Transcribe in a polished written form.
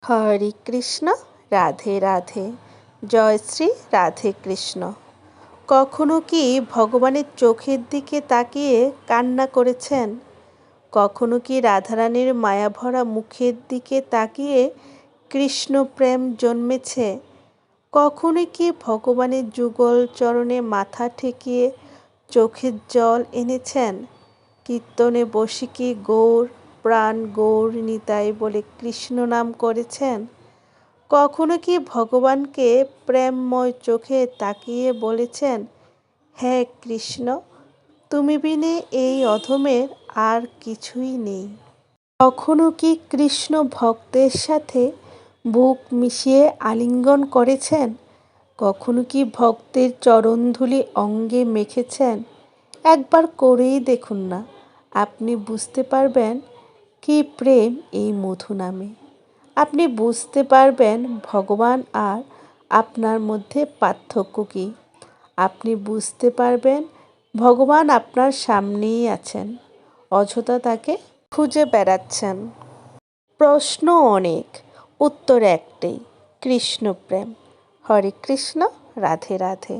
হরে কৃষ্ণ, রাধে রাধে। জয় শ্রী রাধে কৃষ্ণ। কখনো কি ভগবানের চোখের দিকে তাকিয়ে কান্না করেছেন? কখনো কি রাধারানীর মায়াভরা মুখের দিকে তাকিয়ে কৃষ্ণ প্রেম জন্মেছে? কখনো কি ভগবানের যুগল চরণে মাথা ঠেকিয়ে চোখের জল এনেছেন? কীর্তনে বসে কি গৌর প্রাণ গৌর নিতাই বলে কৃষ্ণ নাম করেছেন? কখনো কি ভগবানকে প্রেমময় চোখে তাকিয়ে বলেছেন, হে কৃষ্ণ, তুমি বিনে এই অধমের আর কিছুই নেই? কখনো কি কৃষ্ণ ভক্তের সাথে বুক মিশিয়ে আলিঙ্গন করেছেন? কখনো কি ভক্তের চরণধুলি অঙ্গে মেখেছেন? একবার করেই দেখুন না, আপনি বুঝতে পারবেন কি প্রেম এই মধু নামে। আপনি বুঝতে পারবেন ভগবান আর আপনার মধ্যে পার্থক্য কী। আপনি বুঝতে পারবেন ভগবান আপনার সামনেই আছেন, অযথা তাকে খুঁজে বেড়াচ্ছেন। প্রশ্ন অনেক, উত্তর একটাই, কৃষ্ণ প্রেম। হরে কৃষ্ণ, রাধে রাধে।